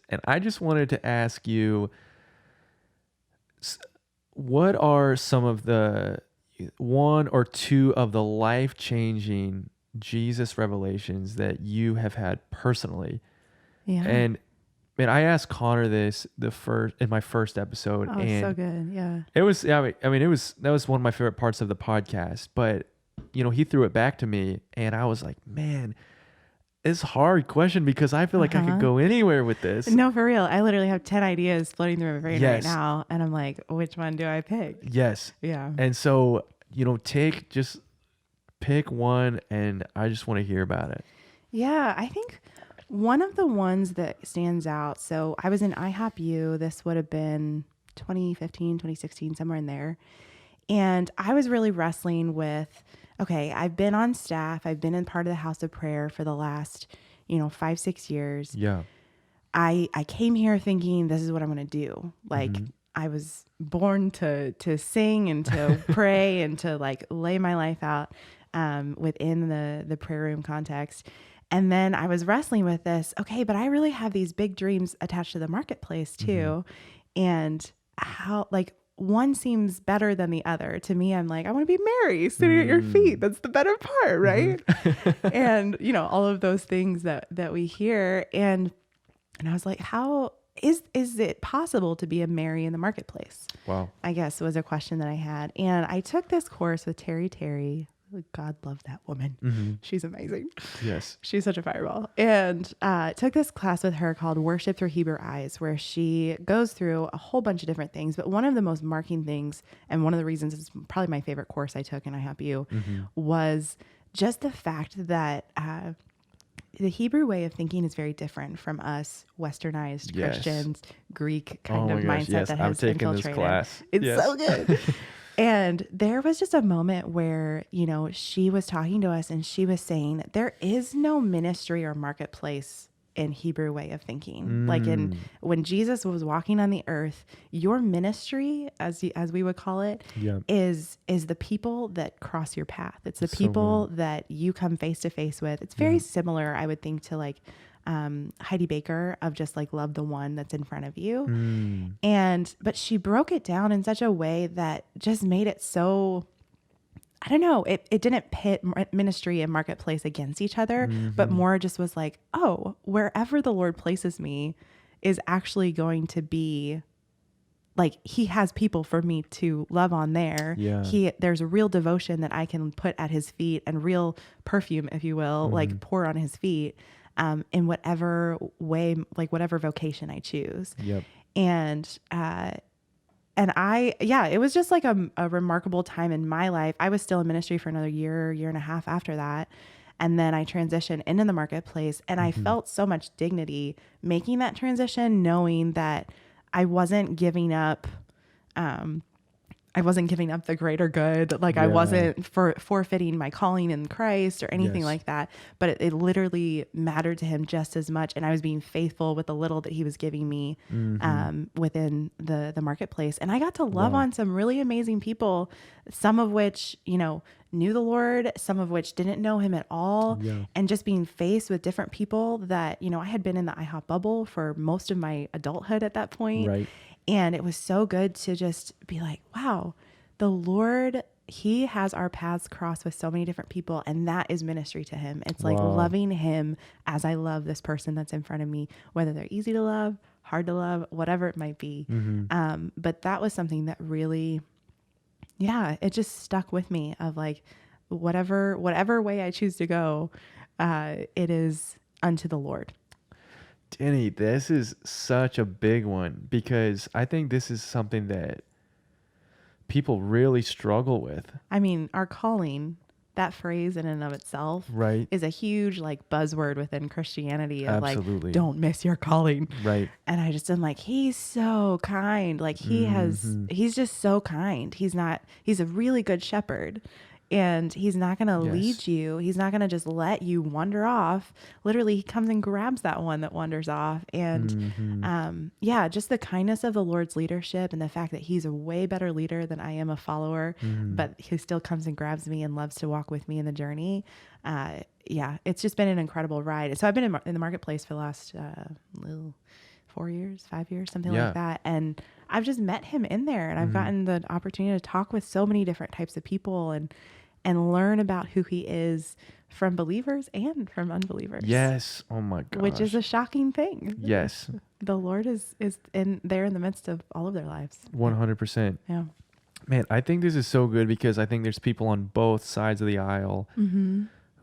And I just wanted to ask you, what are some of the one or two of the life-changing Jesus revelations that you have had personally? Yeah. And man, I asked Connor this in my first episode, Oh, so and good. Yeah. it was, yeah, I mean, that was one of my favorite parts of the podcast. But he threw it back to me, and I was like, man, it's a hard question because I feel like I could Uh-huh. go anywhere with this. No, for real. I literally have 10 ideas floating through my brain right Yes, now. And I'm like, which one do I pick? yes, Yeah. and so just pick one, and I just want to hear about it. Yeah. I think one of the ones that stands out. So I was in IHOP U. This would have been 2015, 2016, somewhere in there. And I was really wrestling with, okay, I've been on staff. I've been in part of the house of prayer for the last, 5, 6 years. Yeah. I came here thinking this is what I'm going to do. Like Mm-hmm. I was born to sing and to pray and to like lay my life out within the prayer room context. And then I was wrestling with this. Okay, but I really have these big dreams attached to the marketplace too. And how like one seems better than the other. To me, I'm like, I want to be Mary sitting at your feet. That's the better part, right? And all of those things that we hear. And I was like, how is it possible to be a Mary in the marketplace? Wow. I guess was a question that I had. And I took this course with Terry. God love that woman. Mm-hmm. She's amazing. Yes. She's such a fireball. And took this class with her called Worship Through Hebrew Eyes, where she goes through a whole bunch of different things. But one of the most marking things, and one of the reasons it's probably my favorite course I took, and I help you, was just the fact that the Hebrew way of thinking is very different from us Westernized Yes. Christians, Greek kind Oh of my gosh, mindset yes. that I've has taken this infiltrated. class. It's Yes. so good. And there was just a moment where, she was talking to us and she was saying that there is no ministry or marketplace in Hebrew way of thinking. Like when Jesus was walking on the earth, your ministry, as we would call it, Yeah. is the people that cross your path. It's the So people that you come face to face with. It's very similar, I would think, to like Heidi Baker of just like love the one that's in front of you. But she broke it down in such a way that just made it so, I don't know, it didn't pit ministry and marketplace against each other, but more just was like, oh, wherever the Lord places me is actually going to be like, he has people for me to love on there. Yeah. There's a real devotion that I can put at his feet and real perfume, if you will, like pour on his feet, in whatever way, like whatever vocation I choose. Yep. And it was just like a remarkable time in my life. I was still in ministry for another year and a half after that. And then I transitioned into the marketplace, and I felt so much dignity making that transition, knowing that I wasn't giving up the greater good. Like I wasn't forfeiting my calling in Christ or anything like that, but it literally mattered to him just as much. And I was being faithful with the little that he was giving me within the marketplace. And I got to love on some really amazing people, some of which, knew the Lord, some of which didn't know him at all. And just being faced with different people that, I had been in the IHOP bubble for most of my adulthood at that point. Right. And it was so good to just be like, wow, the Lord, he has our paths crossed with so many different people. And that is ministry to him. It's like loving him as I love this person that's in front of me, whether they're easy to love, hard to love, whatever it might be. But that was something that really, it just stuck with me of like, whatever way I choose to go, it is unto the Lord. Deni, this is such a big one because I think this is something that people really struggle with. I mean, our calling, that phrase in and of itself, Right. is a huge like buzzword within Christianity of Absolutely. like, don't miss your calling. Right. And I just am like, he's so kind. Like he's just so kind. He's a really good shepherd. And he's not going to lead you. He's not going to just let you wander off. Literally, he comes and grabs that one that wanders off. And just the kindness of the Lord's leadership and the fact that he's a way better leader than I am a follower, but he still comes and grabs me and loves to walk with me in the journey. It's just been an incredible ride. So I've been in the marketplace for the last 4 years, 5 years, something Yeah. like that. And I've just met him in there, and I've gotten the opportunity to talk with so many different types of people and learn about who he is from believers and from unbelievers. Yes. Oh my gosh. Which is a shocking thing. Yes. The Lord is there in the midst of all of their lives. 100%. Yeah. Man, I think this is so good because I think there's people on both sides of the aisle.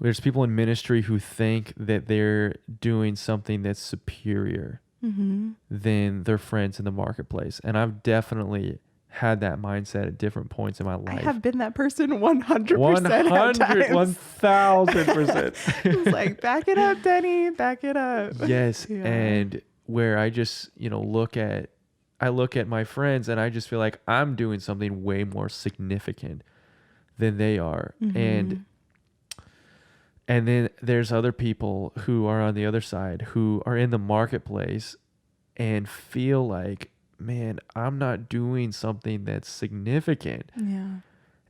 There's people in ministry who think that they're doing something that's superior than their friends in the marketplace. And I've definitely had that mindset at different points in my life. I have been that person 100%. 1000%. It's like, back it up, Deni, back it up. Yes. Yeah. And where I just, look at my friends and I just feel like I'm doing something way more significant than they are. And then there's other people who are on the other side who are in the marketplace and feel like, man, I'm not doing something that's significant. Yeah.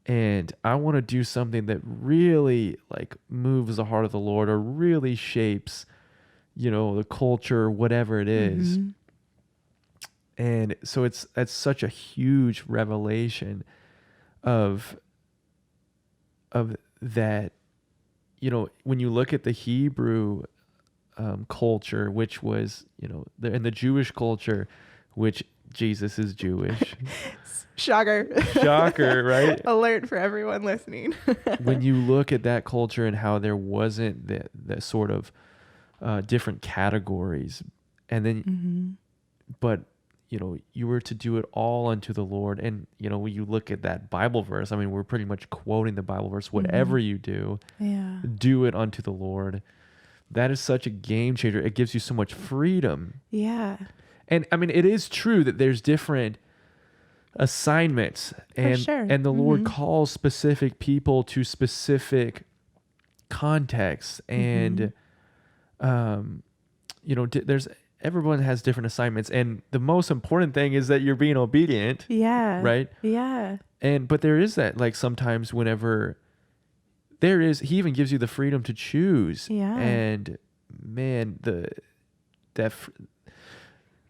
And I want to do something that really like moves the heart of the Lord or really shapes, the culture, whatever it is. And so that's such a huge revelation of that, when you look at the Hebrew culture, which was, in the Jewish culture, which Jesus is Jewish. Shocker. Shocker, right? Alert for everyone listening. When you look at that culture and how there wasn't the sort of different categories, and then, but, you were to do it all unto the Lord. And, when you look at that Bible verse, I mean, we're pretty much quoting the Bible verse, whatever you do, do it unto the Lord. That is such a game changer. It gives you so much freedom. Yeah. And I mean, it is true that there's different assignments and the Lord calls specific people to specific contexts and, there's everyone has different assignments. And the most important thing is that you're being obedient. Yeah. Right. Yeah. But there is that, like, sometimes whenever he even gives you the freedom to choose. Yeah. And man,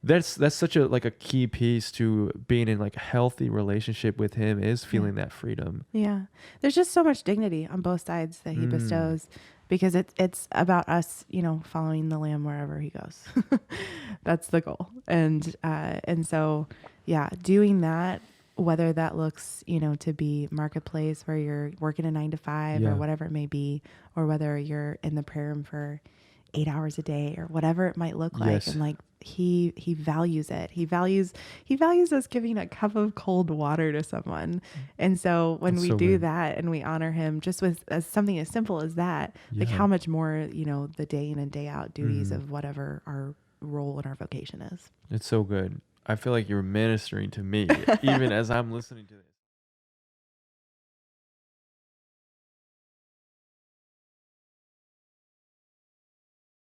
that's such a key piece to being in like a healthy relationship with him, is feeling that freedom. Yeah. There's just so much dignity on both sides that he bestows, because it's about us, following the Lamb wherever he goes. That's the goal. And so, yeah, doing that, whether that looks, to be marketplace where you're working a 9 to 5 or whatever it may be, or whether you're in the prayer room for 8 hours a day or whatever it might look like. Yes. And like, he values it. He values us giving a cup of cold water to someone. And so when we do that and we honor him just with something as simple as that, like how much more, the day in and day out duties of whatever our role and our vocation is. It's so good. I feel like you're ministering to me even as I'm listening to it.